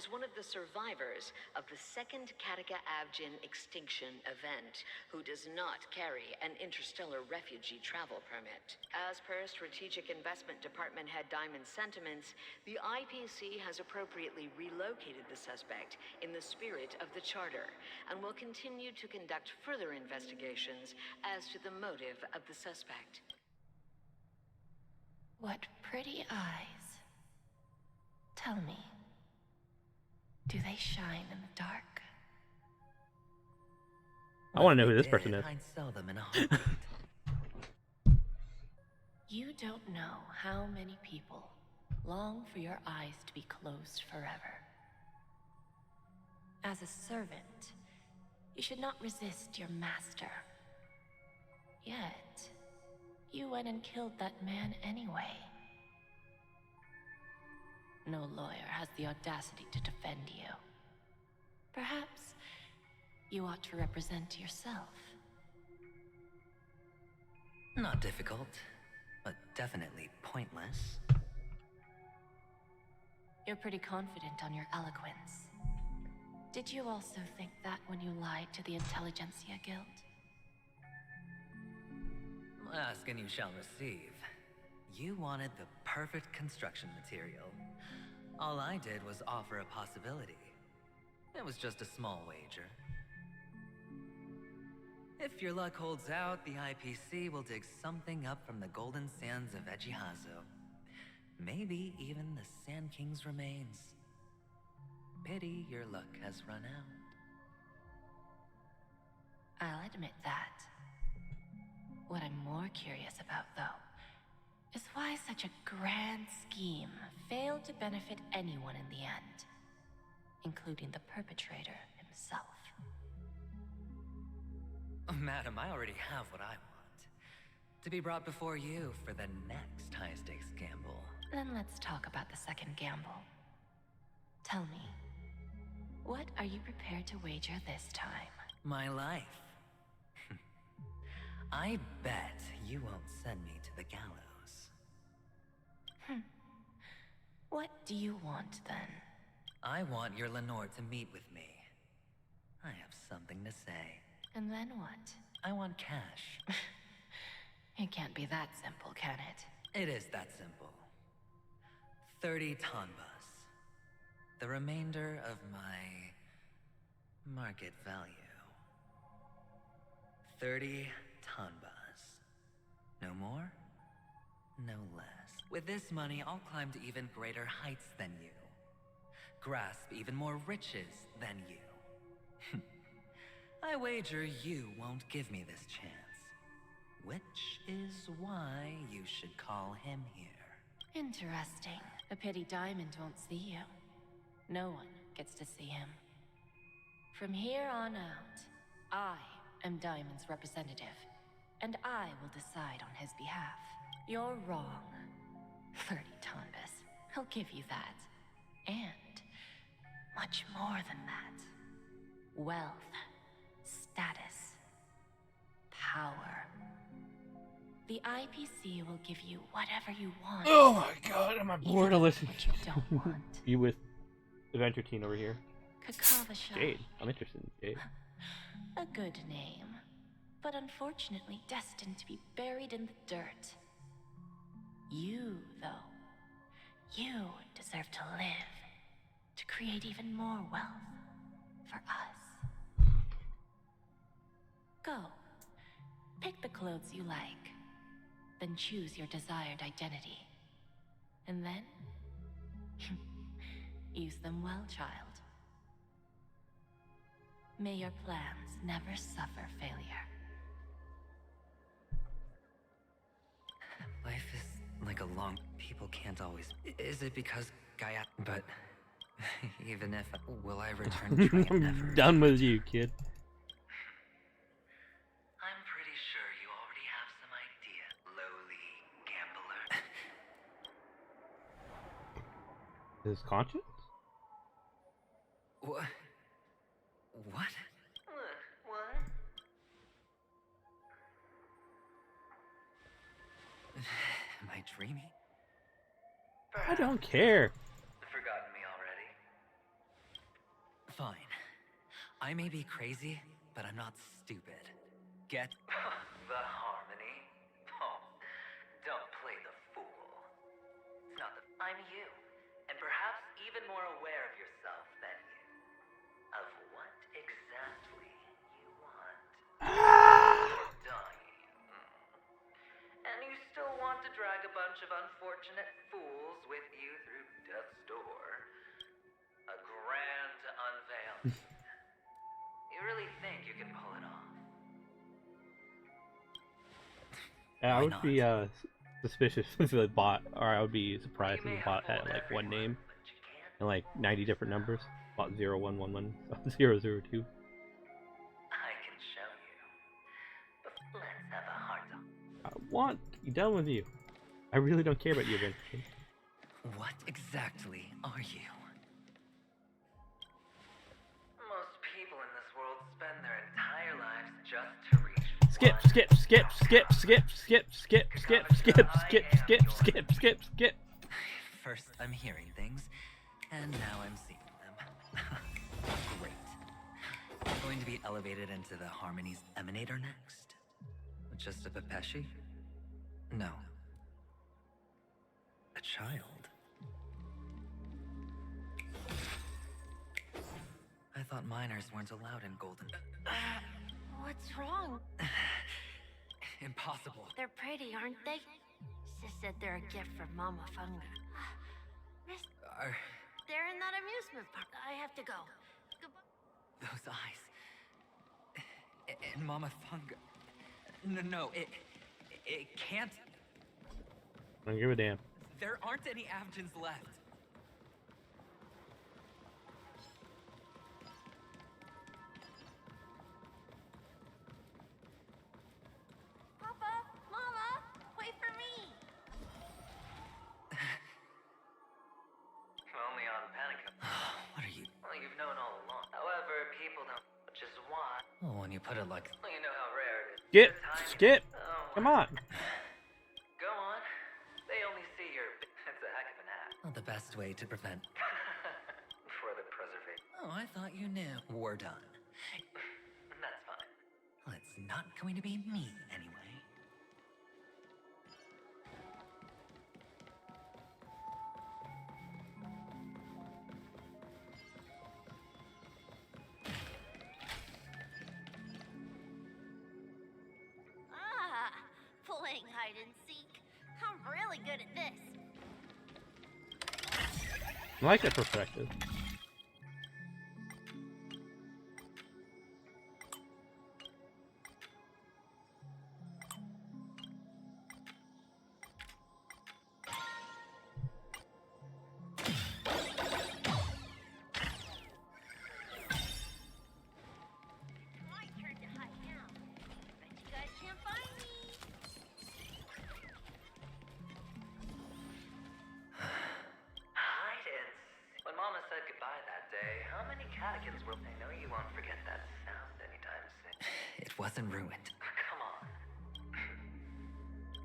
is one of the survivors of the second Kataka-Avgin extinction event, who does not carry an interstellar refugee travel permit. As per Strategic Investment Department Head Diamond's sentiments, the IPC has appropriately relocated the suspect in the spirit of the Charter, and will continue to conduct further investigations as to the motive of the suspect. What pretty eyes. Tell me, do they shine in the dark? I want to know who this person is. I'd sell them in a heartbeat. You don't know how many people long for your eyes to be closed forever. As a servant, you should not resist your master. Yet, you went and killed that man anyway. No lawyer has the audacity to defend you. Perhaps you ought to represent yourself. Not difficult, but definitely pointless. You're pretty confident on your eloquence. Did you also think that when you lied to the Intelligentsia Guild? Ask and you shall receive. You wanted the perfect construction material. All I did was offer a possibility. It was just a small wager. If your luck holds out, the IPC will dig something up from the golden sands of Ejihazo. Maybe even the Sand King's remains. Pity your luck has run out. I'll admit that. What I'm more curious about, though, is why such a grand scheme failed to benefit anyone in the end, including the perpetrator himself. Madam, I already have what I want. To be brought before you for the next high-stakes gamble. Then let's talk about the second gamble. Tell me, what are you prepared to wager this time? My life. I bet you won't send me to the gallows. What do you want, then? I want your Lenore to meet with me. I have something to say. And then what? I want cash. It can't be that simple, can it? It is that simple. 30 tanbas. The remainder of my market value. 30 tanbas. No more, no less. With this money, I'll climb to even greater heights than you. Grasp even more riches than you. I wager you won't give me this chance. Which is why you should call him here. Interesting. A pity Diamond won't see you. No one gets to see him. From here on out, I am Diamond's representative, and I will decide on his behalf. You're wrong. 30 tanbas. I'll give you that. And much more than that. Wealth, status, power. The IPC will give you whatever you want. Oh my god, am I bored to listen what you don't want. You with Adventure Teen over here. Kakavasha. Jade. I'm interested in Jade. A good name, but unfortunately destined to be buried in the dirt. You, though, you deserve to live, to create even more wealth for us. Go, pick the clothes you like, then choose your desired identity. And then, use them well, child. May your plans never suffer failure. Life is like a long... People can't always... Is it because Gaia... But... Even if... Will I return to try and never... I'm done with you, kid. I'm pretty sure you already have some idea, lowly gambler. Is this conscious? What? What? What? Am I dreaming? I don't care. Forgotten me already? Fine. I may be crazy, but I'm not stupid. Get the harmony? Oh, don't play the fool. It's not the... I'm you, and perhaps even more aware of yourself than you. Of what exactly you want. You're dying. And you still want to drag a bunch of unfortunate fools with you through death's door. A grand unveiling. You really think you can pull it off? Yeah, I Why would not? be suspicious if the bot, or I would be You surprised if may the bot have had fooled like one name everyone, but you can't. and like 90 different numbers. Bot 0111 002. I can show you. But let's have a heart talk. I want to be done with you. I really don't care about you, Adventure Teen. What exactly are you? Most people in this world spend their entire lives just to reach Skip, one skip, skip, skip, skip, skip, skip, skip, skip, skip, skip, skip, skip, skip. First, I'm hearing things, and now I'm seeing them. Great. I'm going to be elevated into the Harmony's Emanator next. Just a Pepeshi? No. A child. I thought minors weren't allowed in Golden. What's wrong? Impossible. They're pretty, aren't they? Sis said they're a gift from Mama Funga. Miss, Are they're in that amusement park. I have to go. Goodbye. those eyes? And Mama Funga. No, it can't. I don't give a damn. There aren't any Avgens left. Papa, Mama, wait for me. Only on panic. What are you? Well, you've known all along. However, people don't. Which is why. Well, when you put it like. Well, you know how rare it is. Skip, The time- skip. Oh, Come on. Go on. They only see your. It's a heck of an act. Well, the best way to prevent. For the preservation. Oh, I thought you knew. We're done. That's fine. Well, it's not going to be me anyway. Playing hide and seek. I'm really good at this. I like that perspective. My turn to hide now. Bet you guys can't find me. Hide and when Mama said goodbye that day, how many catechins were? I know you won't forget that sound anytime soon. It wasn't ruined. Come on.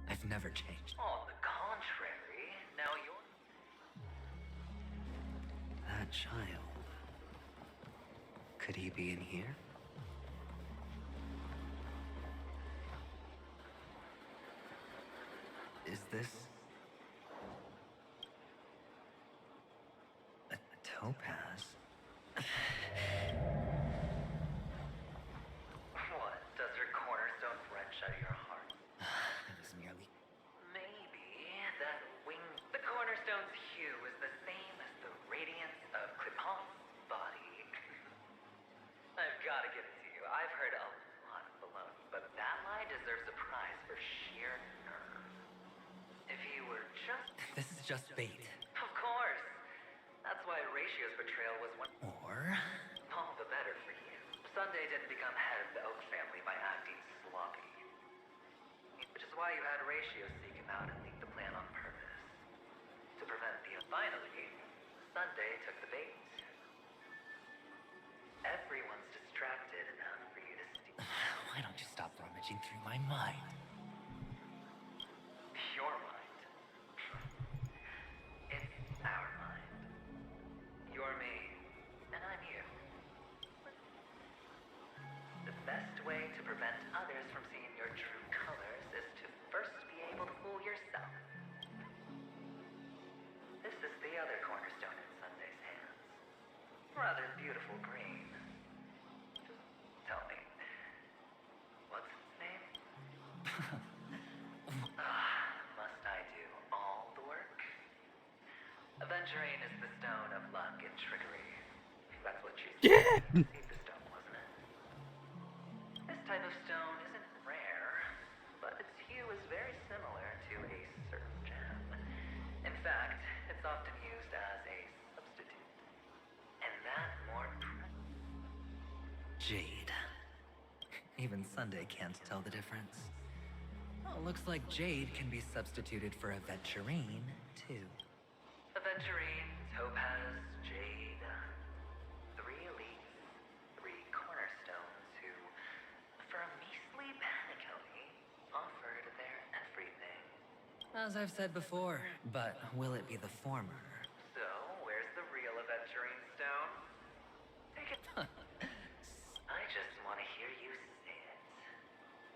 I've never changed. On the contrary, now you're that child. Could he be in here? Is this a topaz? What? Does her cornerstone wrench out of your heart? It was merely... Maybe that wing... The cornerstone's hue is the same as the radiance of Clipon's body. I've got to give it to you. I've heard a lot of baloney, but that lie deserves a prize for sheer nerve. If you were just... This is just bait. Of course. That's why Ratio's betrayal was one... Or... All the better for you. Sunday didn't become head of the Oak family by acting sloppy. Which is why you had Ratio seek him out and leak the plan on purpose. To prevent the... Finally, Sunday took the bait. Everyone's distracted enough for you to steal. Why don't you stop rummaging through my mind? Your mind. It's our mind. You're me, and I'm you. rather beautiful green. Just tell me, what's its name? Must I do all the work? Aventurine is the stone of luck and trickery. That's what she said. Received the stone, wasn't it? This type of stone isn't rare, but its hue is very similar to a certain gem. In fact, it's often used as a substitute. And that more Jade. Even Sunday can't tell the difference. Well, looks like Jade can be substituted for Aventurine, too. Aventurine, topaz, jade. 3 elites, 3 cornerstones who, for a measly penny, offered their everything. As I've said before, but will it be the former? So, where's the real Aventurine stone? Take it. I just want to hear you say it.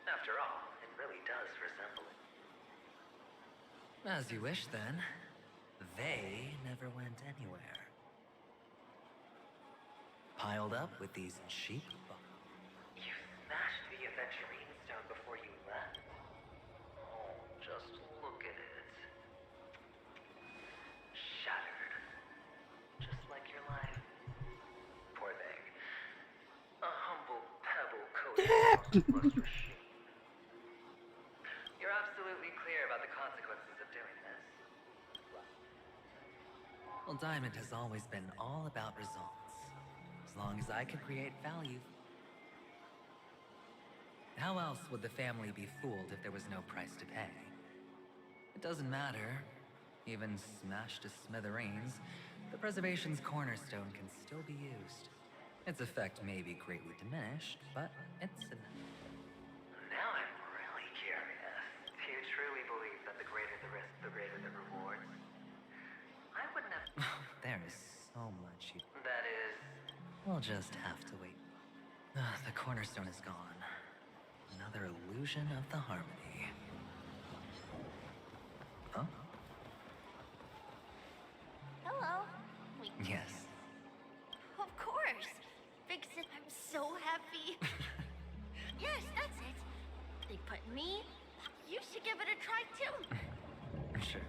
After all, it really does resemble it. As you wish, then. They never went anywhere. Piled up with these cheap You smashed the Aventurine stone before you left? Oh, just look at it. Shattered. Just like your life. Poor thing. A humble pebble coated across the machine. You're absolutely clear about the consequences of doing this. Well, Diamond has always been all about results. As long as I could create value. How else would the family be fooled if there was no price to pay? It doesn't matter. Even smashed to smithereens, the preservation's cornerstone can still be used. Its effect may be greatly diminished, but it's Now I'm really curious. Do you truly believe that the greater the risk, the greater the reward? I wouldn't have... There is so much you... That is... We'll just have to wait. The cornerstone is gone. Another illusion of the harmony. Huh? Hello. Wait. Yes. Of course. Vixen, I'm so happy. Yes, that's it. They put me. You should give it a try too. Sure.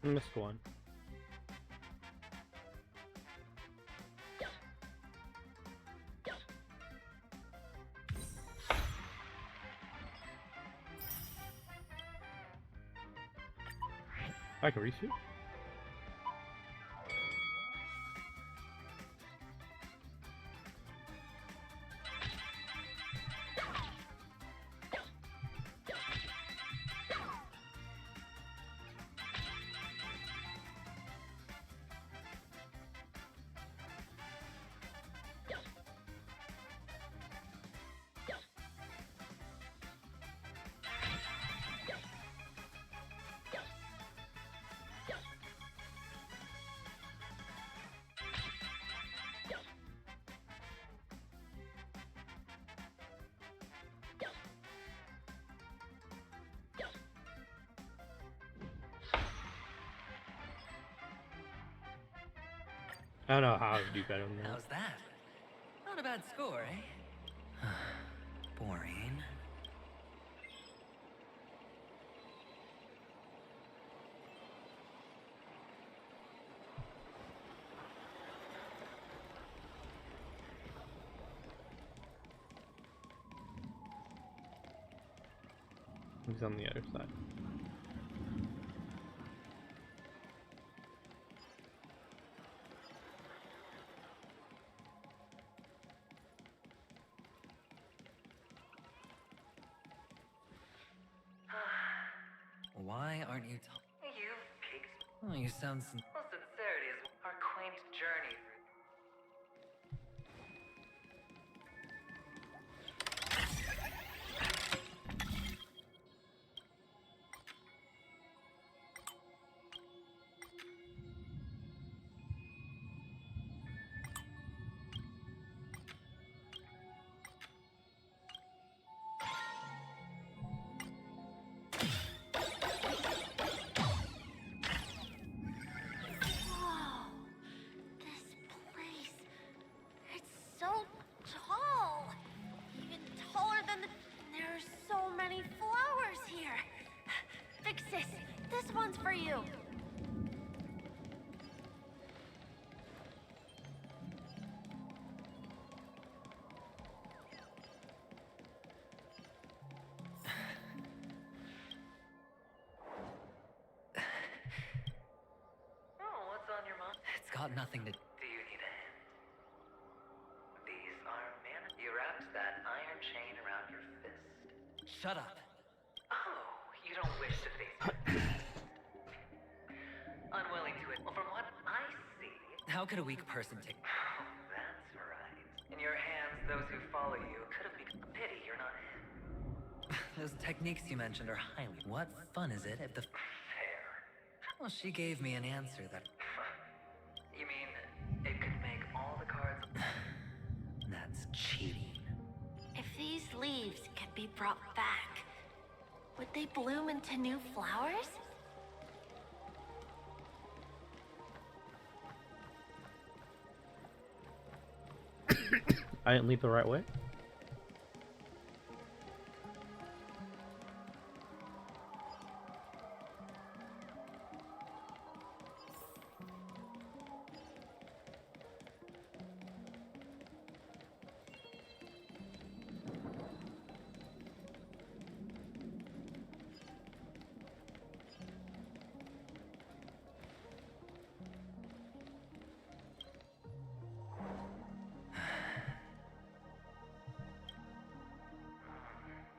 I missed one. I can reshoot. I don't know how to do better than that. How's that? Not a bad score, eh? Boring. He's on the other side. Why aren't you talking? You pigs. Oh, you sound well, sincerity is our quaint journey through. Whoa. This place. It's so tall. Even taller than the. There are so many flowers here. Big sis, this one's for you. Oh, what's on your mind? It's got nothing to. Do you need a hand? These are you wrapped that iron chain around your fist. Shut up. Oh, you don't wish to face me. Unwilling to it. Well, from what I see. How could a weak person take? Oh, that's right. In your hands, those who follow you could have become a pity you're not him. Those techniques you mentioned are highly. What fun is it if the. Fair. Well, she gave me an answer that. You mean it could make all the cards. That's cheating. If these leaves could be brought back, would they bloom into new flowers? I didn't leave the right way.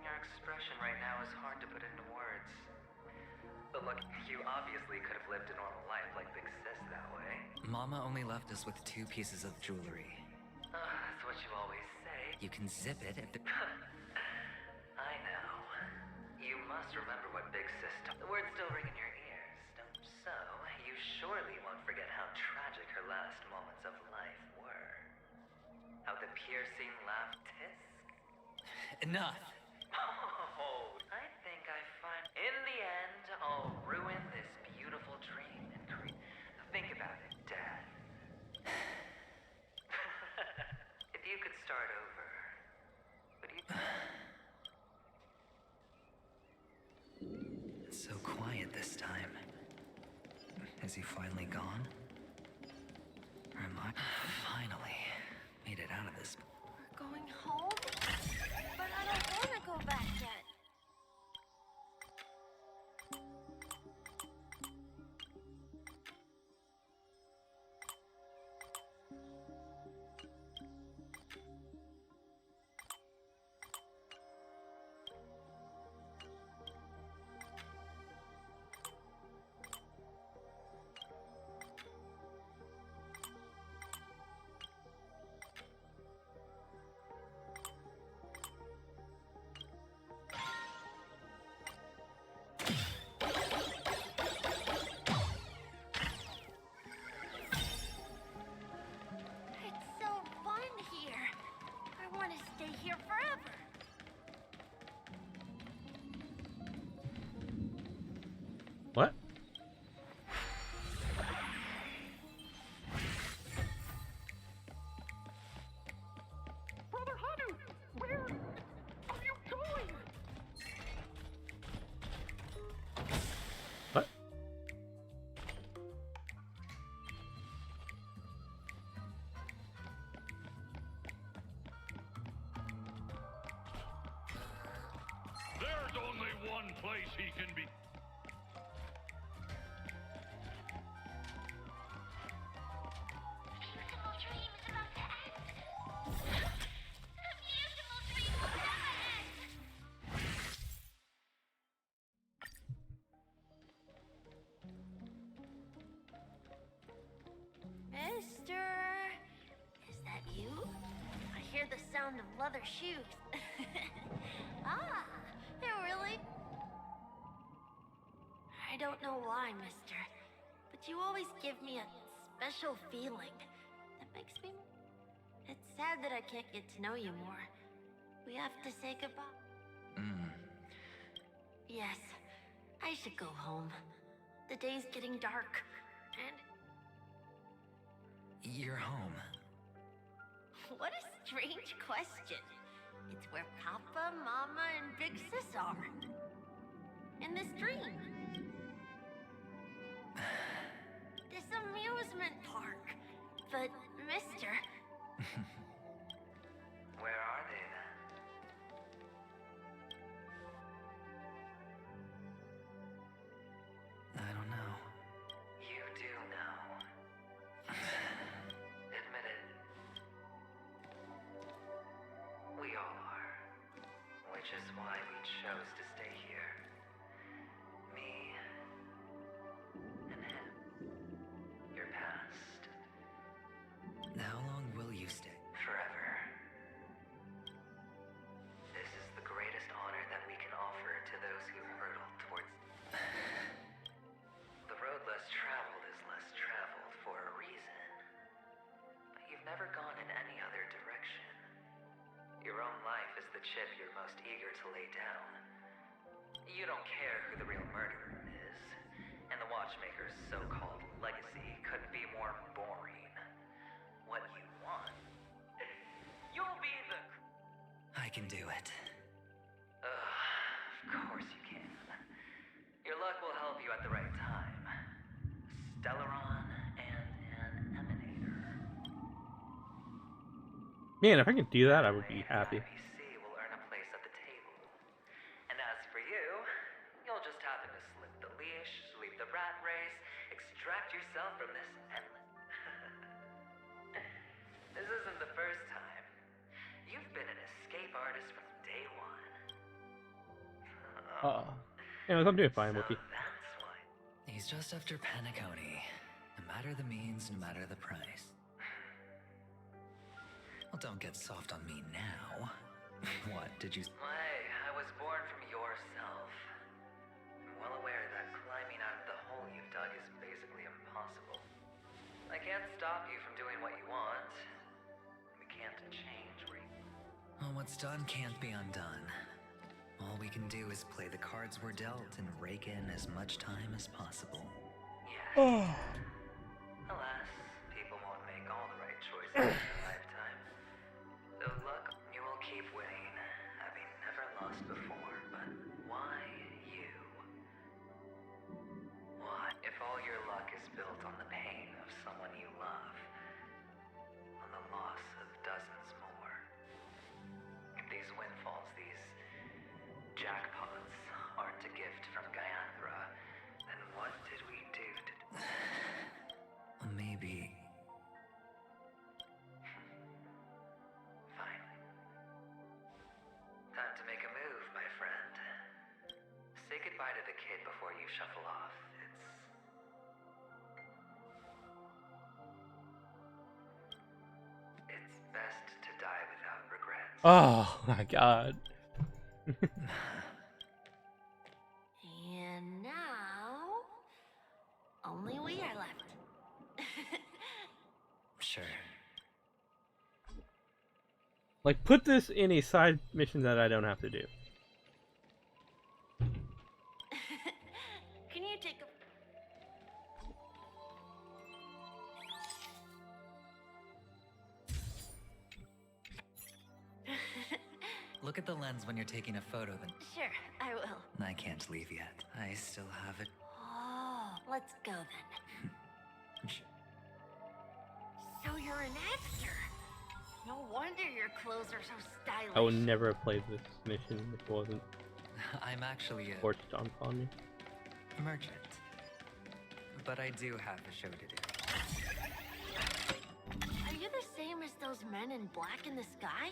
Your expression right now is hard to put into words. But look, you obviously could have lived a normal life like Big Sis that way. Mama only left us with 2 pieces of jewelry. That's what you always say. You can zip it if the. I know. You must remember what Big Sis told. The words still ring in your ears, don't you? So, you surely won't forget how tragic her last moments of life were. How the piercing laugh tisk. Enough! Oh, I think I find. In the end, I'll ruin this beautiful dream and think about it, Dad. If you could start over, would you? It's so quiet this time. Is he finally gone? Or am I finally made it out of this? We're going home? But I don't want to go back yet. one place he can be. Beautiful dream is about to end. The beautiful dream will never end. Mister, is that you? I hear the sound of leather shoes. Ah, it really... I don't know why, mister, but you always give me a special feeling that makes me... It's sad that I can't get to know you more. We have to say goodbye. Yes, I should go home. The day's getting dark, and... You're home. What a strange question. It's where Papa, Mama, and Big Sis are. In this dream. This amusement park. But, mister... Where are they then? I don't know. You do know. Admit it. We all are. Which is why we chose to stay here. Me and him. Your past. How long will you stay? Forever. This is the greatest honor that we can offer to those who hurtle towards... The road less traveled is less traveled for a reason. But you've never gone in any other direction. Your own life is the chip you're most eager to lay down. You don't care who the real murderer is, and the watchmaker's so-called legacy couldn't be more boring. What you want, you'll be the... I can do it. Of course you can. Your luck will help you at the right time. Stellaron and an Emanator. Man, if I could do that, I would be happy. NPC will earn a place at the table. And as for you, you'll just happen to slip the leash, sweep the rat race, extract yourself from this endless... This isn't the first time. You've been an escape artist from day one. Anyways, I'm doing fine, So Wookie. that's why. He's just after Panaconii. No matter the means, no matter the price. Well, don't get soft on me now. What, did you... Hey, I was born from yourself. I'm well aware that climbing out of the hole you've dug is basically impossible. I can't stop you from doing what you want. We can't change where you... Well, what's done can't be undone. All we can do is play the cards we're dealt and rake in as much time as possible. Yeah. Alas, people won't make all the right choices in their lifetime. Though luck, you will keep winning, having never lost before. But why you? What if all your luck is built on the pain of someone you love? On the loss of dozens more? If these windfalls, these jackpots, aren't a gift from Gaianthra, then what did we do to... Maybe... Fine. Time to make a move, my friend. Say goodbye to the kid before you shuffle off. It's best to die without regrets. Oh my god. And now... only we are left. Sure. Like, put this in a side mission that I don't have to do. Can you take a... Look at the lens when you're taking a photo, then. Sure, I will. I can't leave yet. I still have it. Oh, let's go then. So you're an actor. No wonder your clothes are so stylish. I would never have played this mission if it wasn't. I'm actually a Port on me. merchant. But I do have a show to do. Are you the same as those men in black in the sky?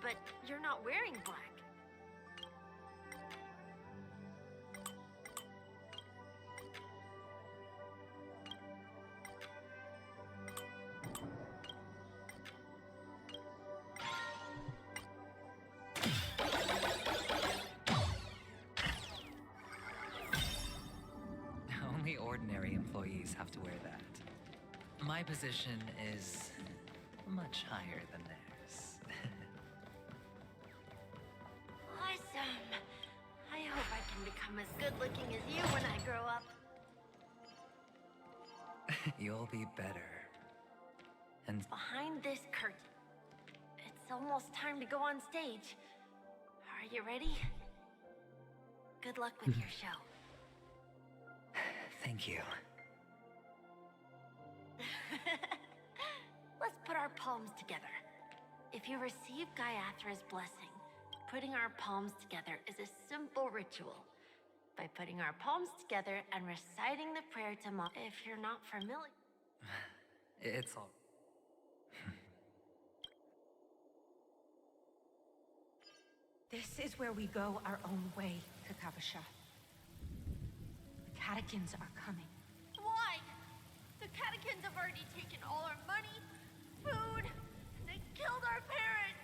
But you're not wearing black. Only ordinary employees have to wear that. My position is much higher than theirs. Awesome. I hope I can become as good looking as you when I grow up. You'll be better. And Behind this curtain. It's almost time to go on stage. Are you ready? Good luck with your show. thank you. Let's put our palms together. If you receive Gaiathra's blessing, putting our palms together is a simple ritual. By putting our palms together and reciting the prayer to Mom. If you're not familiar. It's all... This is where we go our own way, Kakavasha. The catechins are coming. Why? The catechins have already taken all our money, food, they killed our parents.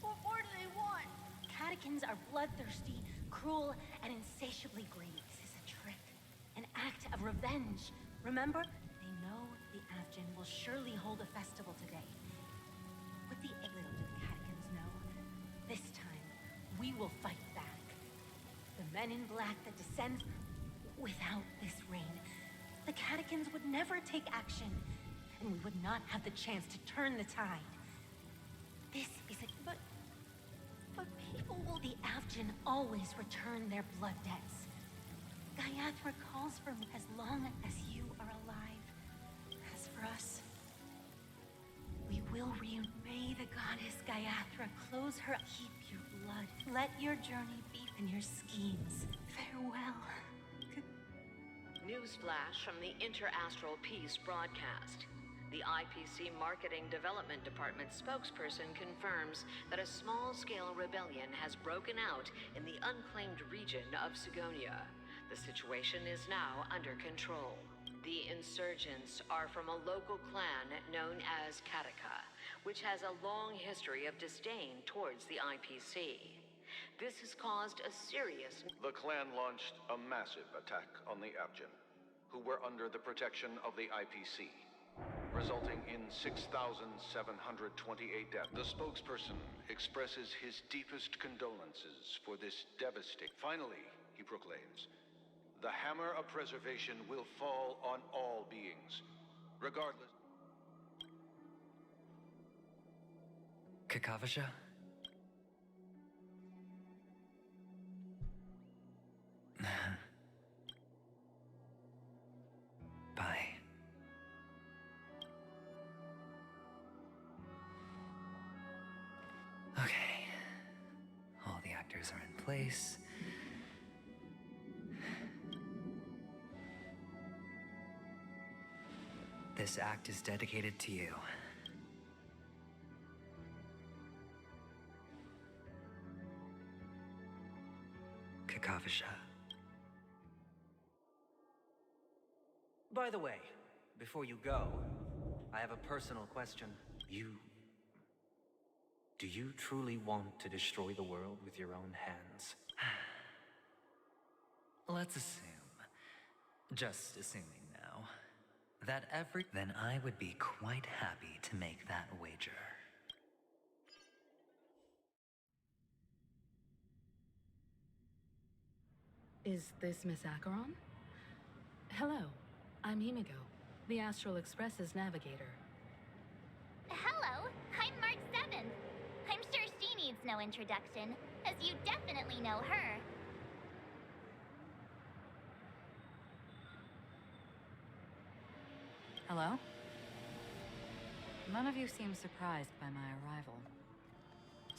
What more do they want? Catechins are bloodthirsty, cruel, and insatiably greedy. This is a trick, an act of revenge. Remember, they know the Avgin will surely hold a festival today. With the little do the catechins know, this time we will fight back. The men in black that descend without this rain. The catechins would never take action, and we would not have the chance to turn the tide. This is a... But people will... The Avgin always return their blood debts. Gaiathra calls for me as long as you are alive. As for us, we will May the goddess Gaiathra close her... Keep your blood. Let your journey be in your schemes. Farewell. Newsflash from the Inter-Astral Peace broadcast. The IPC Marketing Development Department spokesperson confirms that a small-scale rebellion has broken out in the unclaimed region of Sigonia. The situation is now under control. The insurgents are from a local clan known as Kataka, which has a long history of disdain towards the IPC. This has caused a serious... The clan launched a massive attack on the Avgin, who were under the protection of the IPC, resulting in 6,728 deaths. The spokesperson expresses his deepest condolences for this devastating... Finally, he proclaims, the hammer of preservation will fall on all beings, regardless... Kakavasha? Bye. Okay. All the actors are in place. This act is dedicated to you. Kakavasha. By the way, before you go, I have a personal question. Do you truly want to destroy the world with your own hands? Let's assume, just assuming now, that then I would be quite happy to make that wager. Is this Miss Acheron? Hello, I'm Himiko, the Astral Express's navigator. Hello, I'm March 7th. I'm sure she needs no introduction, as you definitely know her. Hello? None of you seem surprised by my arrival.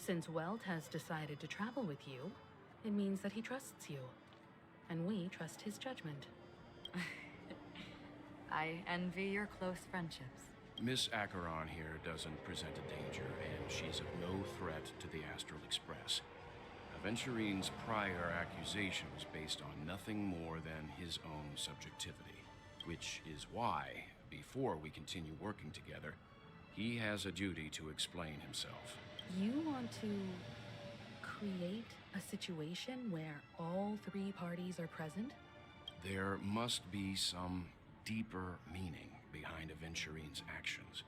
Since Welt has decided to travel with you, it means that he trusts you. And we trust his judgment. I envy your close friendships. Miss Acheron here doesn't present a danger, and she's of no threat to the Astral Express. Aventurine's prior accusation was based on nothing more than his own subjectivity, which is why, before we continue working together, he has a duty to explain himself. You want to create a situation where all three parties are present? There must be some deeper meaning behind Aventurine's actions.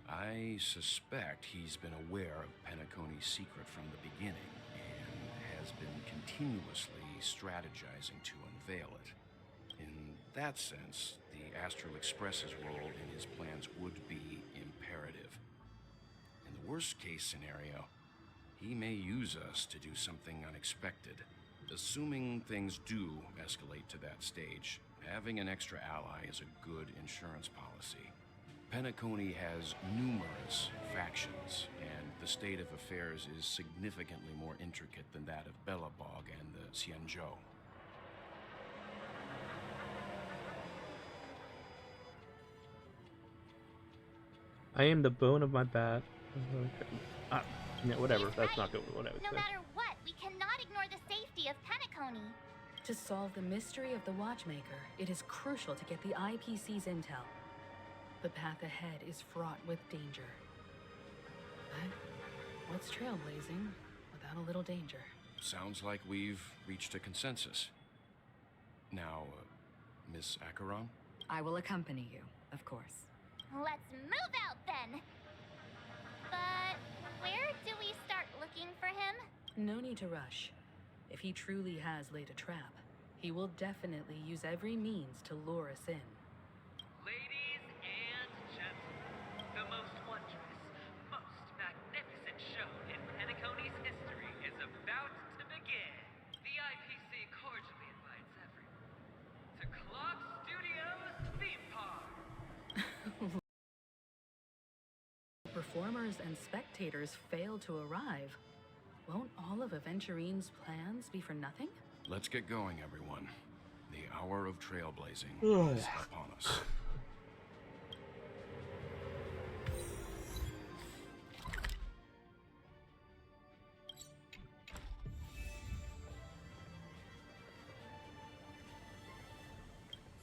I suspect he's been aware of Penacony's secret from the beginning and has been continuously strategizing to unveil it. In that sense, the Astral Express's role in his plans would be imperative. In the worst-case scenario, he may use us to do something unexpected. Assuming things do escalate to that stage, having an extra ally is a good insurance policy. Penacony has numerous factions, and the state of affairs is significantly more intricate than that of Belobog and the Xianzhou. I am the bone of my bat. Yeah, whatever. That's not good. Whatever. No matter what, we cannot ignore the safety of Penacony. To solve the mystery of the Watchmaker, it is crucial to get the IPC's intel. The path ahead is fraught with danger. But what's trailblazing without a little danger? Sounds like we've reached a consensus. Now, Miss Acheron? I will accompany you, of course. Let's move out then! But where do we start looking for him? No need to rush. If he truly has laid a trap, he will definitely use every means to lure us in. Ladies and gentlemen, the most wondrous, most magnificent show in Penacony's history is about to begin. The IPC cordially invites everyone to Clock Studios Theme Park. Performers and spectators fail to arrive. Won't all of Aventurine's plans be for nothing? Let's get going, everyone. The hour of trailblazing is upon us.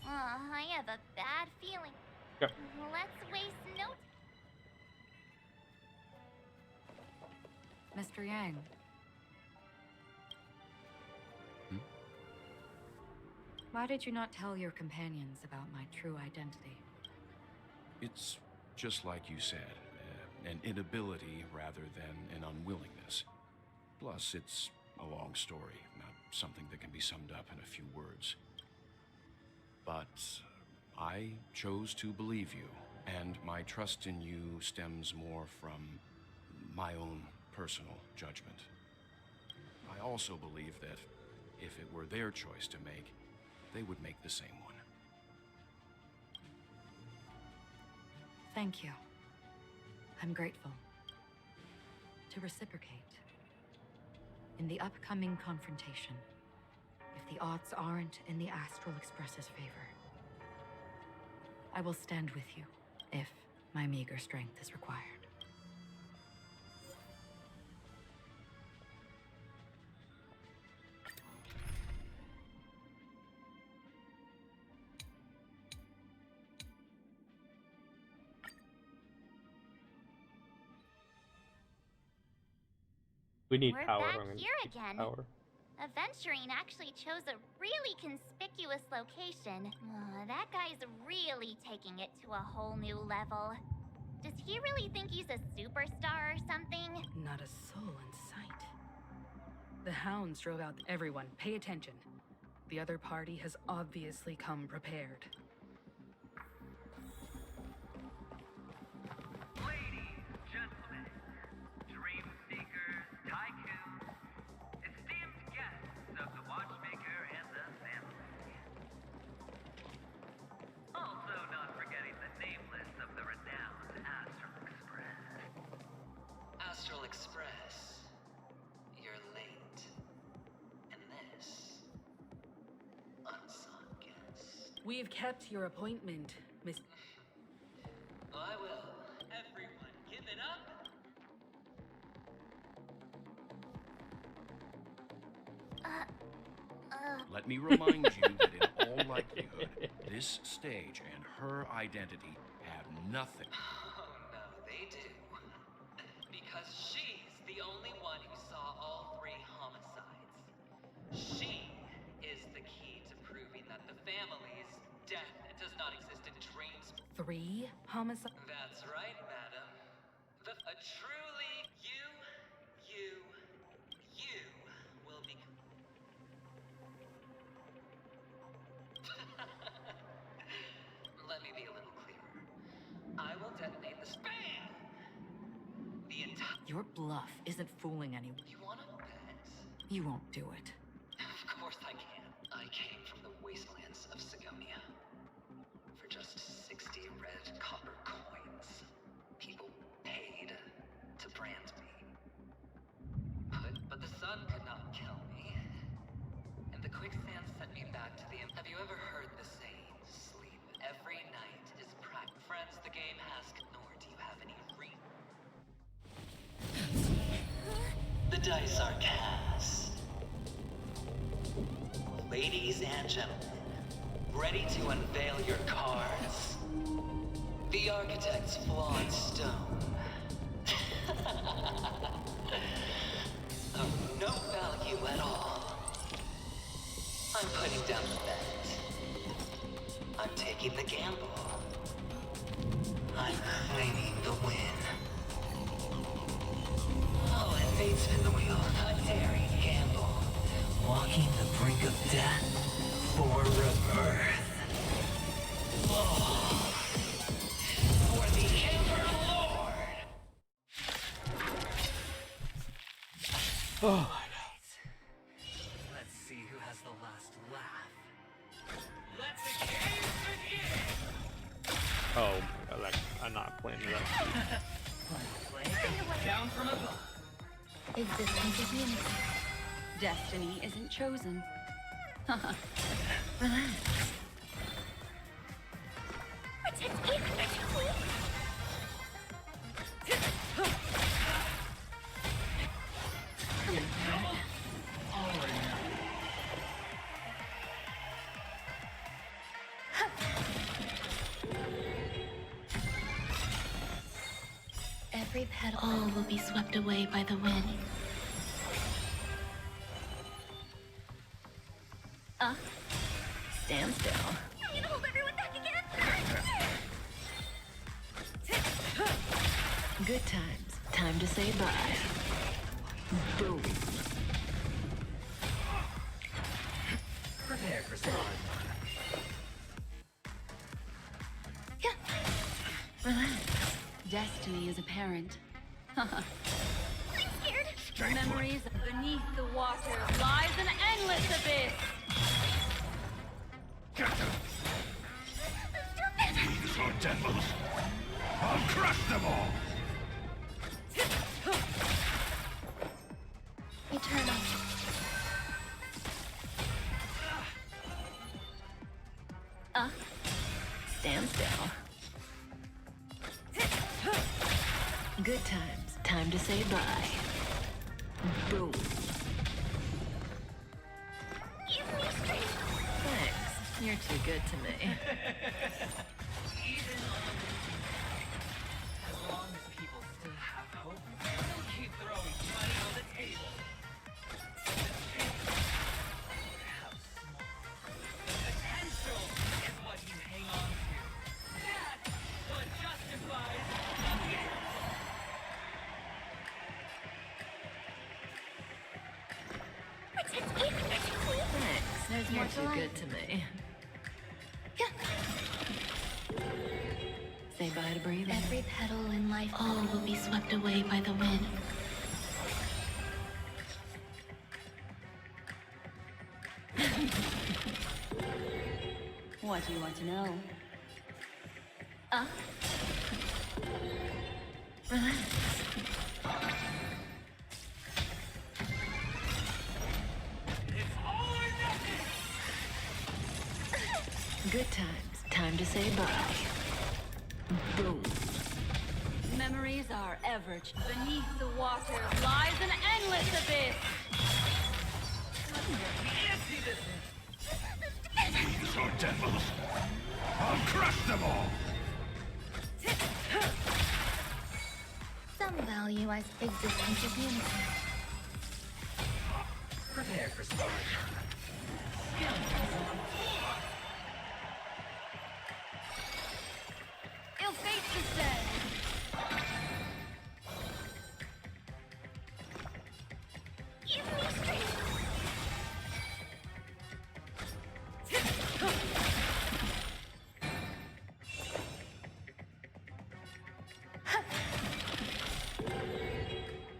I have a bad feeling. Yep. Let's waste no Mr. Yang. Why did you not tell your companions about my true identity? It's just like you said, an inability rather than an unwillingness. Plus, it's a long story, not something that can be summed up in a few words. But I chose to believe you, and my trust in you stems more from my own personal judgment. I also believe that if it were their choice to make, they would make the same one. Thank you. I'm grateful. To reciprocate. In the upcoming confrontation, if the odds aren't in the Astral Express's favor, I will stand with you, if my meager strength is required. We need We're power. back I'm gonna here need again. Power. Aventurine actually chose a really conspicuous location. That guy's really taking it to a whole new level. Does he really think he's a superstar or something? Not a soul in sight. The hounds drove out everyone. Pay attention. The other party has obviously come prepared. Ladies, gentlemen, dream seekers, tycoons, esteemed guests of the Watchmaker and the family. Also not forgetting the nameless of the renowned Astral Express. Astral Express. We've kept your appointment, Miss. I will. Everyone, give it up. Let me remind you that in all likelihood, this stage and her identity have nothing. Oh no, they do. Because she's the only one who saw all 3 homicides. She is the key to proving that the family's death does not exist in dreams. 3 homicides? That's right, madam. A truly you will be... Let me be a little clearer. I will detonate the spam! The entire... Your bluff isn't fooling anyone. You wanna bet? You won't do it. Of course I can. I came from the wastelands of Sigonia. For just 60 red copper coins, people paid to brand me. But the sun could not kill me. And the quicksand sent me back to the... Have you ever heard the saying, sleep every night is practice? Friends, the game has... Nor do you have any The dice are cast. Ladies and gentlemen, ready to unveil your cards. The architect's flawed stone. Of no value at all. I'm putting down the bet. I'm taking the gamble. I'm claiming the win. Oh, and fate spin the wheel. A daring gamble. Walking the brink of death for rebirth. Oh, for the Ember Lord! Oh my Let's see who has the last laugh. Let the games begin! god. Oh my god, I'm not playing that. Down from above. Existence is limited. Destiny isn't chosen. Relax. Every petal. All will be swept away by the wind. Stand still. I need to hold everyone back again. Good times. Time to say bye. Boom. Prepare for some hard Relax. Destiny is apparent. I'm scared. Memories beneath the water lies an endless abyss. These are devils! I'll crush them all! Eternal. Stand still. Good times. Time to say bye. Boom. Give me strength. Thanks. You're too good to me. As long as people still have hope, they'll keep throwing money on the table. How small. The potential is what you hang on to. That's what justifies the gift. Thanks. You're too good to me. Say bye to breathing. Every petal in life, all will be swept away by the wind. What do you want to know? Relax. It's all or nothing! Good times. Time to say bye. Boom. Memories are ever. Beneath the waters lies an endless abyss. These are devils. I'll crush them all. Some value as existence is human. Prepare for sparring. Ill fate descends. Give me strength.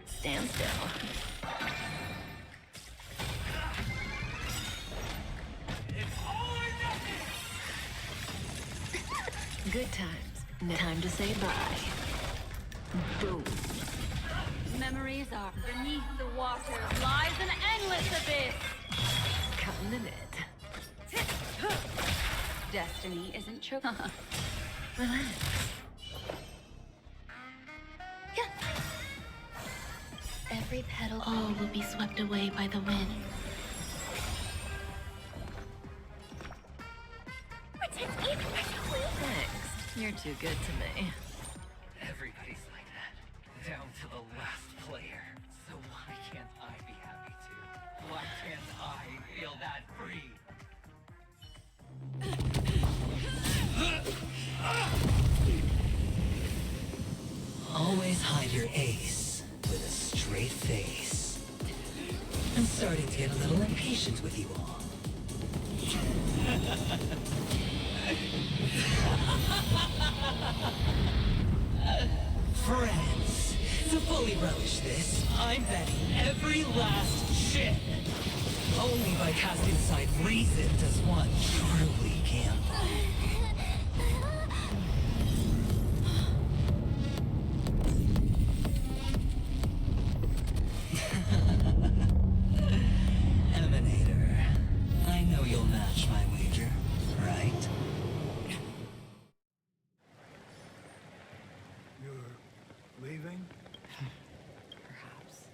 Stand still. Good times. Time to say bye. Boom. Memories are beneath the waters lies an endless abyss. Cutting the net. Destiny isn't true. Relax. Every petal all will be swept away by the wind. Protect me, Thanks. You're too good to me. Everybody's like that, down to the last player. So why can't I be happy too? Why can't I feel that free? Always hide your ace with a straight face. I'm starting to get a little impatient with you all. Friends, to fully relish this, I'm betting every last chip. Only by casting aside reason does one truly gamble. Emanator, I know you'll match my wager, right? You're leaving? Perhaps.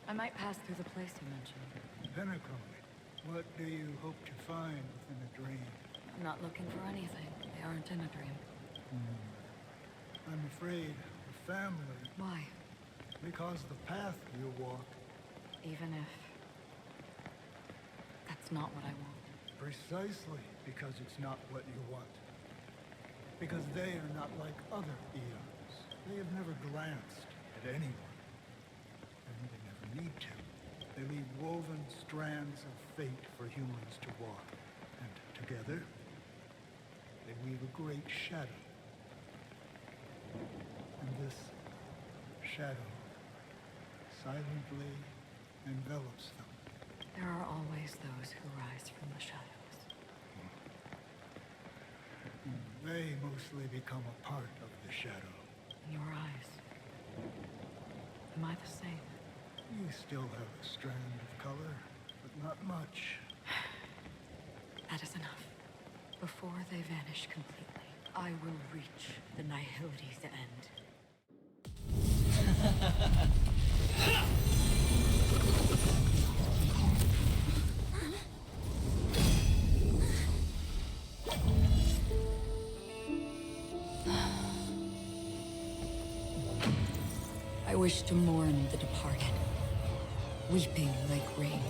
I might pass through the place you mentioned. Penacony. What do you hope to find within a dream? I'm not looking for anything. They aren't in a dream. I'm afraid the family. Why? Because the path you walk. Even if... that's not what I want. Precisely because it's not what you want. Because they are not like other eons. They have never glanced at anyone. And they never need to. They leave woven strands of fate for humans to walk. And together, they weave a great shadow. And this shadow silently envelops them. There are always those who rise from the shadows. They mostly become a part of the shadow. In your eyes, am I the same? You still have a strand of color, but not much. That is enough. Before they vanish completely, I will reach the nihility's end. I wish to mourn the departed, weeping like rain,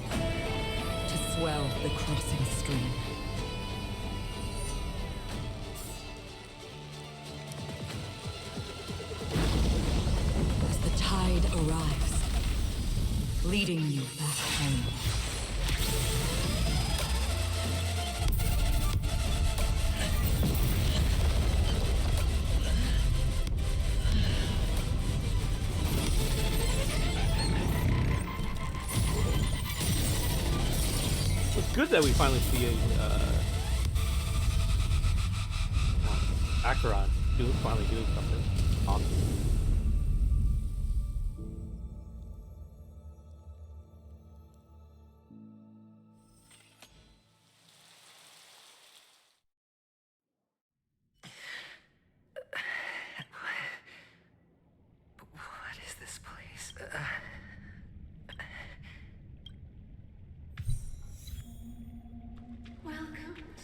to swell the crossing stream. As the tide arrives, leading you back home. It's good that we finally see a Acheron finally doing something awesome.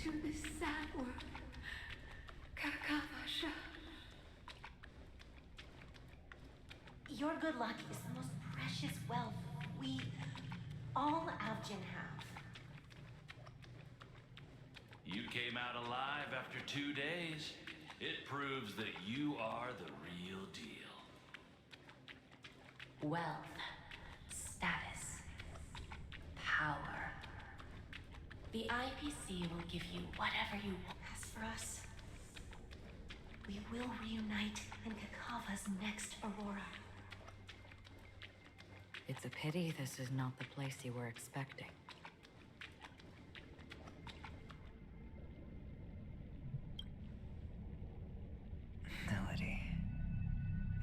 to this sad world. Kakavasha. Your good luck is the most precious wealth we, all Avgin have. You came out alive after 2 days. It proves that you are the real deal. Wealth, status, power. The IPC will give you whatever you want. As for us, we will reunite in Kakava's next Aurora. It's a pity this is not the place you were expecting. Melody.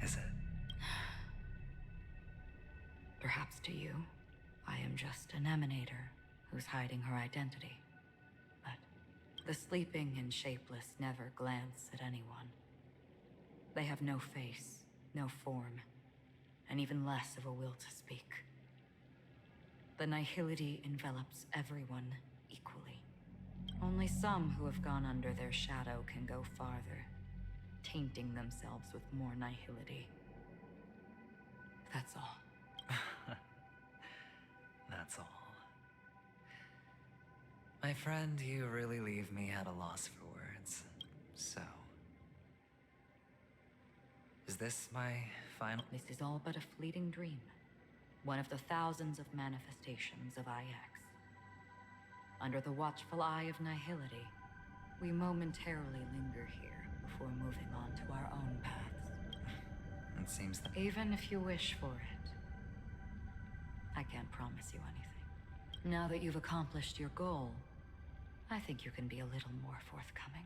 Is it? Perhaps to you, I am just an emanator who's hiding her identity. But the sleeping and shapeless never glance at anyone. They have no face, no form, and even less of a will to speak. The nihility envelops everyone equally. Only some who have gone under their shadow can go farther, tainting themselves with more nihility. That's all. That's all. My friend, you really leave me at a loss for words. So... is this my final... This is all but a fleeting dream. One of the thousands of manifestations of IX. Under the watchful eye of nihility, we momentarily linger here before moving on to our own paths. It seems that... Even if you wish for it, I can't promise you anything. Now that you've accomplished your goal, I think you can be a little more forthcoming.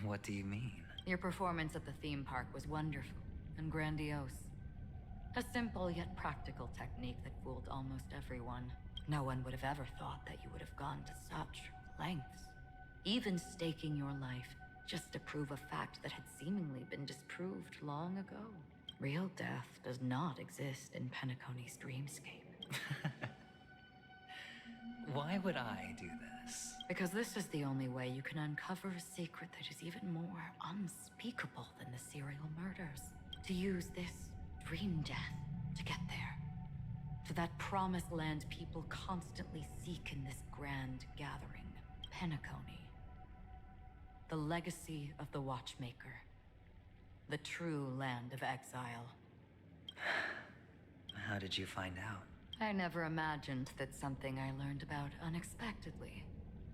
What do you mean? Your performance at the theme park was wonderful and grandiose. A simple yet practical technique that fooled almost everyone. No one would have ever thought that you would have gone to such lengths. Even staking your life just to prove a fact that had seemingly been disproved long ago. Real death does not exist in Penacony's dreamscape. Why would I do this? Because this is the only way you can uncover a secret that is even more unspeakable than the serial murders. To use this dream death to get there. To that promised land people constantly seek in this grand gathering. Penacony. The legacy of the Watchmaker. The true land of exile. How did you find out? I never imagined that something I learned about unexpectedly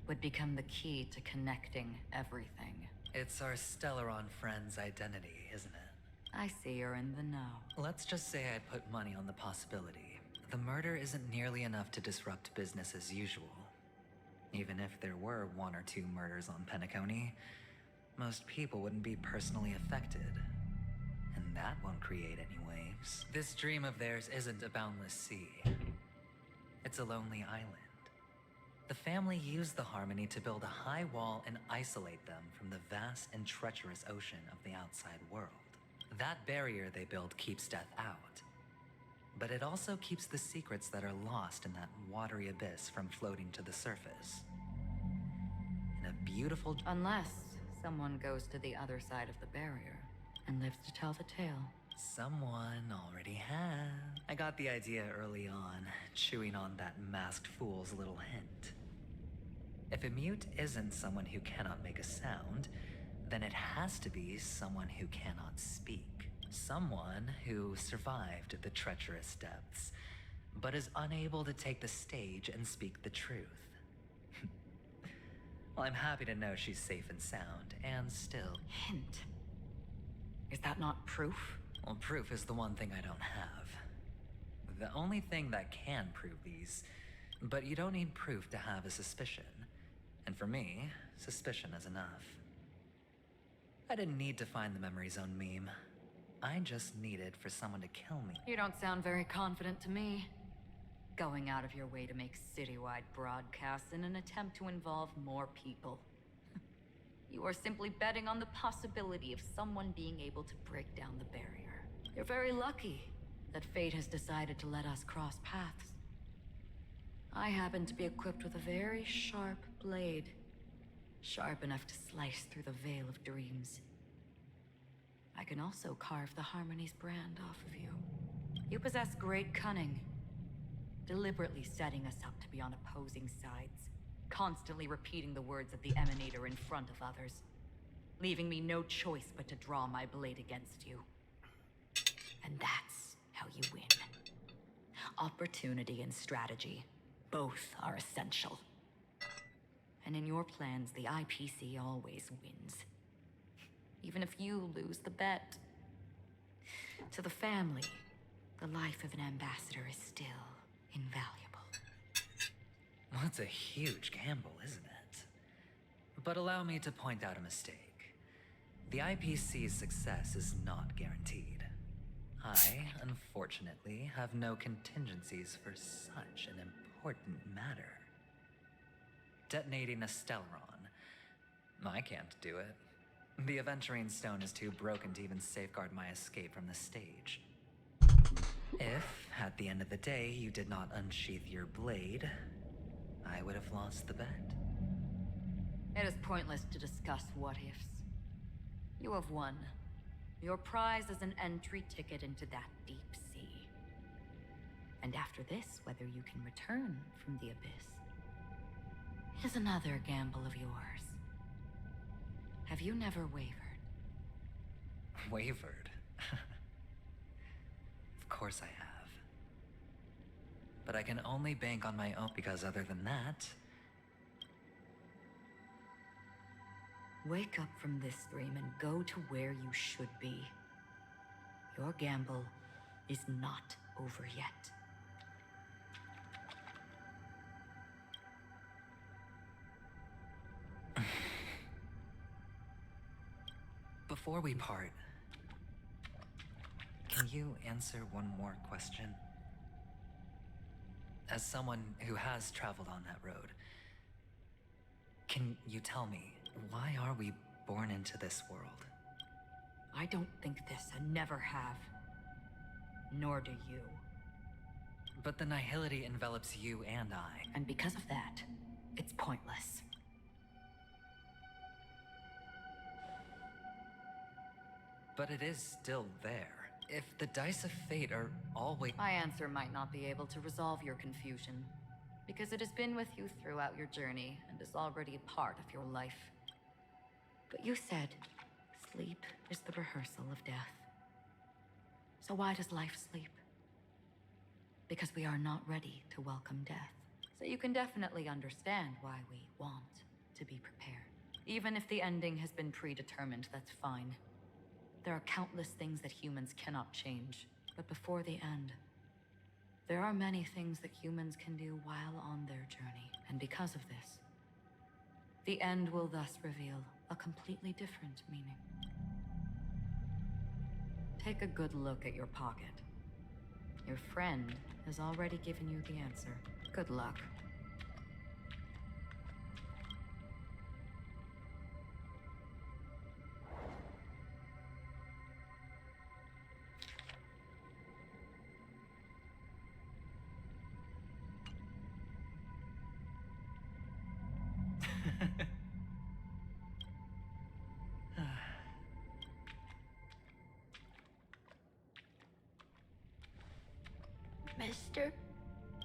would become the key to connecting everything. It's our Stellaron friend's identity, isn't it? I see you're in the know. Let's just say I put money on the possibility. The murder isn't nearly enough to disrupt business as usual. Even if there were 1 or 2 murders on Penacony, most people wouldn't be personally affected. And that won't create any waves. This dream of theirs isn't a boundless sea. It's a lonely island. The family used the Harmony to build a high wall and isolate them from the vast and treacherous ocean of the outside world. That barrier they built keeps death out. But it also keeps the secrets that are lost in that watery abyss from floating to the surface. In a beautiful... Unless someone goes to the other side of the barrier and lives to tell the tale. Someone already has. I got the idea early on, chewing on that masked fool's little hint. If a mute isn't someone who cannot make a sound, then it has to be someone who cannot speak. Someone who survived the treacherous depths, but is unable to take the stage and speak the truth. Well, I'm happy to know she's safe and sound, and still... Hint? Is that not proof? Well, proof is the one thing I don't have. The only thing that can prove these, but you don't need proof to have a suspicion. And for me, suspicion is enough. I didn't need to find the memory zone meme. I just needed for someone to kill me. You don't sound very confident to me. Going out of your way to make citywide broadcasts in an attempt to involve more people. You are simply betting on the possibility of someone being able to break down the barrier. You're very lucky that fate has decided to let us cross paths. I happen to be equipped with a very sharp blade, sharp enough to slice through the veil of dreams. I can also carve the Harmony's brand off of you. You possess great cunning, deliberately setting us up to be on opposing sides, constantly repeating the words of the Emanator in front of others, leaving me no choice but to draw my blade against you. And that's how you win. Opportunity and strategy, both are essential. And in your plans, the IPC always wins. Even if you lose the bet. To the family, the life of an ambassador is still invaluable. Well, it's a huge gamble, isn't it? But allow me to point out a mistake. The IPC's success is not guaranteed. I, unfortunately, have no contingencies for such an important matter. Detonating a Stellaron. I can't do it. The Aventurine Stone is too broken to even safeguard my escape from the stage. If, at the end of the day, you did not unsheath your blade, I would have lost the bet. It is pointless to discuss what-ifs. You have won. Your prize is an entry ticket into that deep sea. And after this, whether you can return from the abyss is another gamble of yours. Have you never wavered? Wavered? Of course I have. But I can only bank on my own, because other than that... Wake up from this dream and go to where you should be. Your gamble is not over yet. Before we part, can you answer one more question? As someone who has traveled on that road, can you tell me, why are we born into this world? I don't think this and never have. Nor do you. But the nihility envelops you and I. And because of that, it's pointless. But it is still there. If the dice of fate are always... My answer might not be able to resolve your confusion, because it has been with you throughout your journey and is already a part of your life. But you said, sleep is the rehearsal of death. So why does life sleep? Because we are not ready to welcome death. So you can definitely understand why we want to be prepared. Even if the ending has been predetermined, that's fine. There are countless things that humans cannot change. But before the end, there are many things that humans can do while on their journey. And because of this, the end will thus reveal a completely different meaning. Take a good look at your pocket. Your friend has already given you the answer. Good luck. Mister,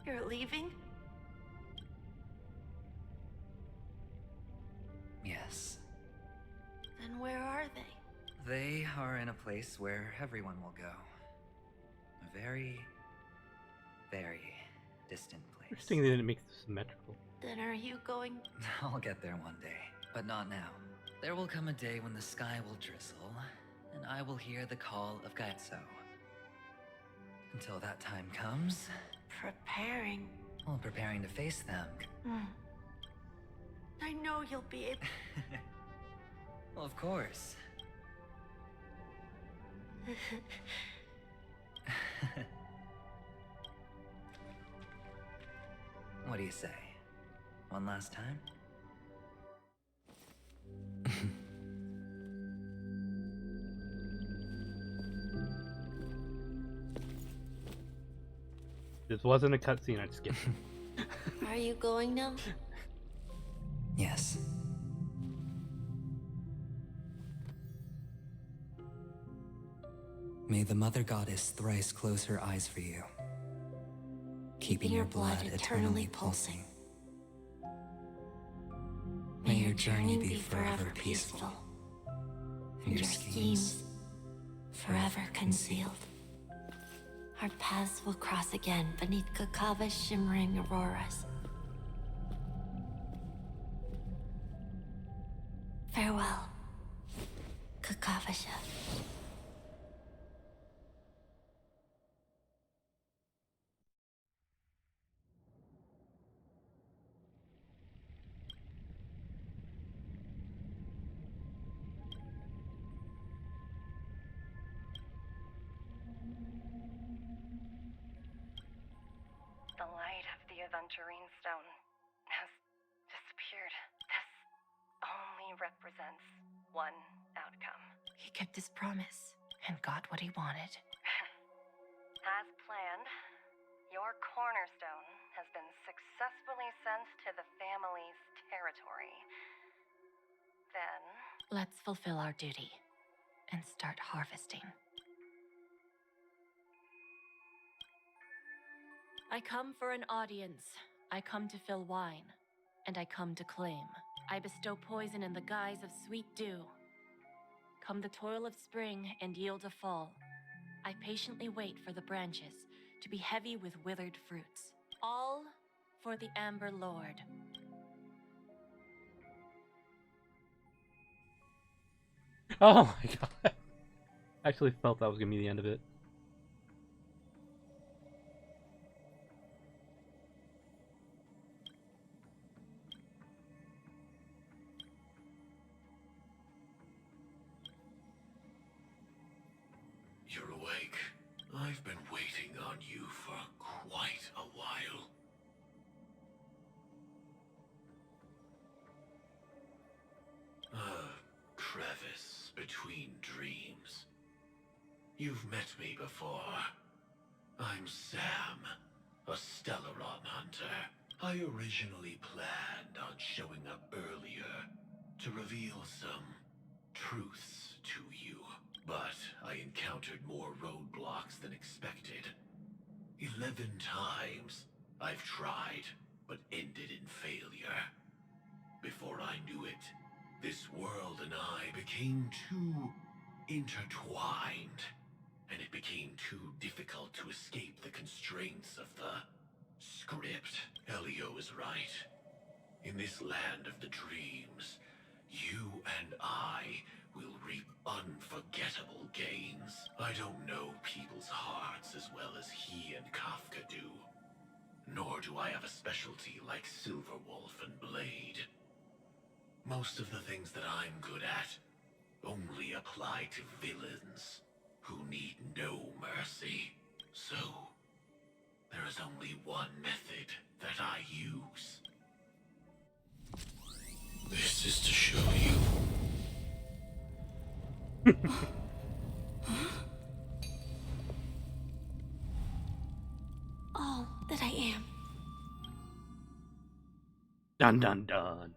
you're leaving? Yes. Then where are they? They are in a place where everyone will go. A very, very distant place. Interesting they didn't make this symmetrical. Then are you going? I'll get there one day, but not now. There will come a day when the sky will drizzle, and I will hear the call of Gaetso. Until that time comes... Preparing. Well, preparing to face them. I know you'll be able... Well, of course. What do you say? One last time? This wasn't a cutscene, I just kidding. Are you going now? Yes. May the Mother Goddess thrice close her eyes for you, keeping your blood eternally pulsing. May your journey be forever peaceful, and your schemes forever concealed. Our paths will cross again beneath Kakava's shimmering auroras. Farewell, Kakavasha. The light of the Aventurine Stone has disappeared. This only represents one outcome. He kept his promise and got what he wanted. As planned, your cornerstone has been successfully sent to the family's territory. Then, Let's fulfill our duty and start harvesting. I come for an audience. I come to fill wine, and I come to claim. I bestow poison in the guise of sweet dew. Come the toil of spring and yield a fall. I patiently wait for the branches to be heavy with withered fruits. All for the Amber Lord. Oh my god. I actually felt that was gonna be the end of it. You're awake. I've been waiting on you for quite a while. A crevice between dreams. You've met me before. I'm Sam, a Stellaron hunter. I originally planned on showing up earlier to reveal some truths to you. But I encountered more roadblocks than expected. 11 times I've tried, but ended in failure. Before I knew it, this world and I became too intertwined, and it became too difficult to escape the constraints of the script. Elio is right. In this land of the dreams, you and I will reap unforgettable gains. I don't know people's hearts as well as he and Kafka do. Nor do I have a specialty like Silverwolf and Blade. Most of the things that I'm good at only apply to villains who need no mercy. So, there is only one method that I use. This is to show you. All that I am. Dun dun dun.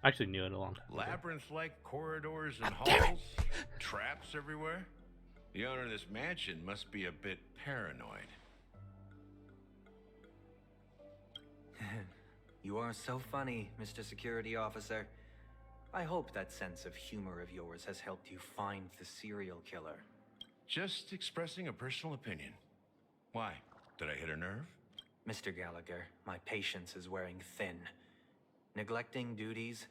I actually knew it a long time ago. Labyrinth-like corridors and halls, traps everywhere. The owner of this mansion must be a bit paranoid. You are so funny, Mr. Security Officer. I hope that sense of humor of yours has helped you find the serial killer. Just expressing a personal opinion. Why? Did I hit a nerve? Mr. Gallagher, my patience is wearing thin. Neglecting duties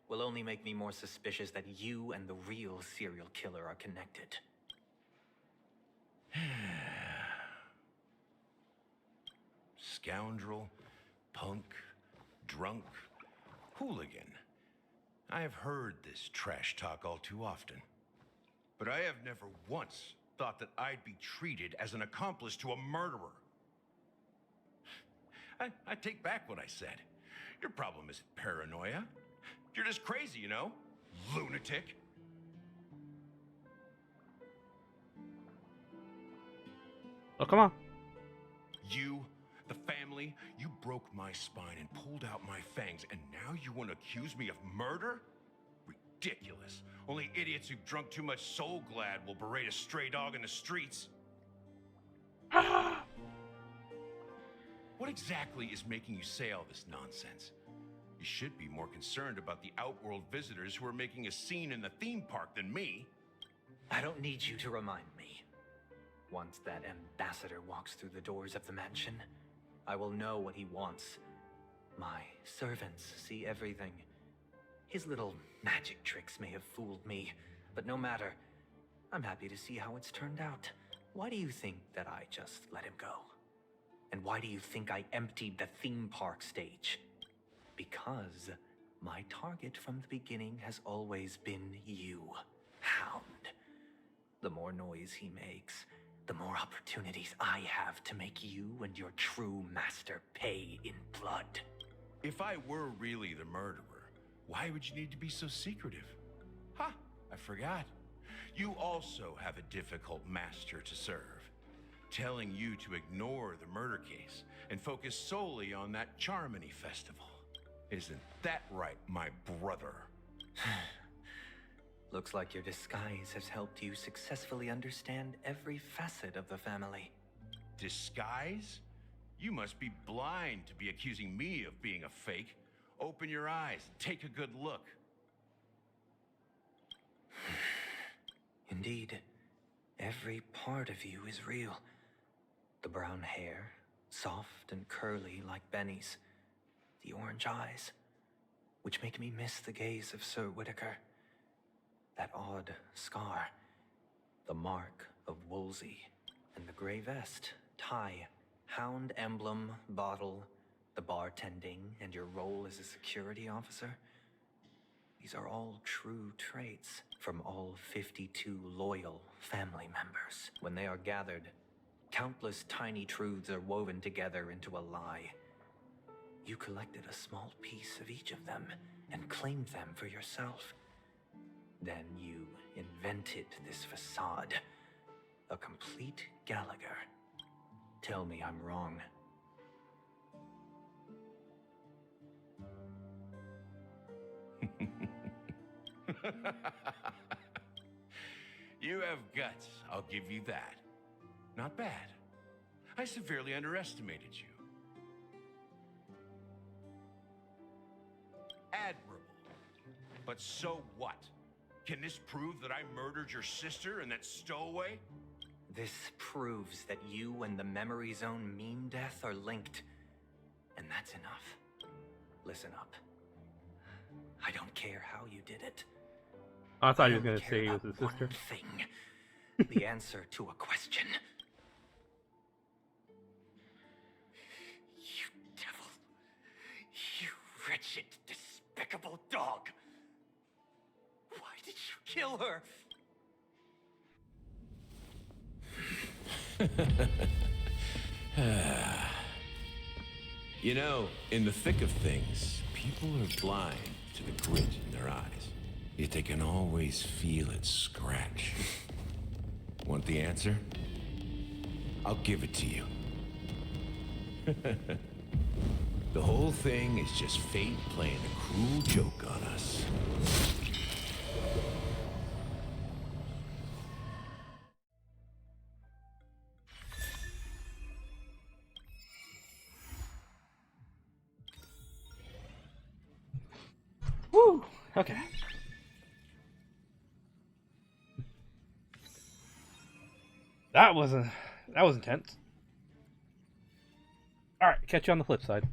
will only make me more suspicious that you and the real serial killer are connected. Scoundrel, punk, drunk, hooligan. I have heard this trash talk all too often. But I have never once thought that I'd be treated as an accomplice to a murderer. I take back what I said. Your problem isn't paranoia. You're just crazy, you know? Lunatic. Oh, come on. You, the family, you broke my spine and pulled out my fangs, and now you want to accuse me of murder? Ridiculous. Only idiots who've drunk too much Soul Glad will berate a stray dog in the streets. What exactly is making you say all this nonsense? You should be more concerned about the Outworld visitors who are making a scene in the theme park than me. I don't need you to remind me. Once that ambassador walks through the doors of the mansion, I will know what he wants. My servants see everything. His little magic tricks may have fooled me, but no matter. I'm happy to see how it's turned out. Why do you think that I just let him go? And why do you think I emptied the theme park stage? Because my target from the beginning has always been you, Hound. The more noise he makes, the more opportunities I have to make you and your true master pay in blood. If I were really the murderer, why would you need to be so secretive? Ha! I forgot. You also have a difficult master to serve. Telling you to ignore the murder case and focus solely on that Charmony festival. Isn't that right, my brother? Looks like your disguise has helped you successfully understand every facet of the family. Disguise? You must be blind to be accusing me of being a fake. Open your eyes, take a good look. Indeed, every part of you is real. The brown hair, soft and curly like Benny's. The orange eyes, which make me miss the gaze of Sir Whitaker. That odd scar, the mark of Woolsey, and the gray vest, tie, hound emblem, bottle, the bartending, and your role as a security officer. These are all true traits from all 52 loyal family members. When they are gathered, countless tiny truths are woven together into a lie. You collected a small piece of each of them and claimed them for yourself. Then you invented this facade, a complete Gallagher. Tell me I'm wrong. You have guts, I'll give you that. Not bad. I severely underestimated you. Admirable. But so what? Can this prove that I murdered your sister and that stowaway? This proves that you and the Memory Zone meme death are linked. And that's enough. Listen up. I don't care how you did it. I thought he was going to say he was his sister. Thing. The answer to a question. You devil. You wretched, despicable dog. Why did you kill her? You know, in the thick of things, people are blind to the grit in their eyes. Yet they can always feel it scratch. Want the answer? I'll give it to you. The whole thing is just fate playing a cruel joke on us. Woo! Okay. That was intense. All right, catch you on the flip side.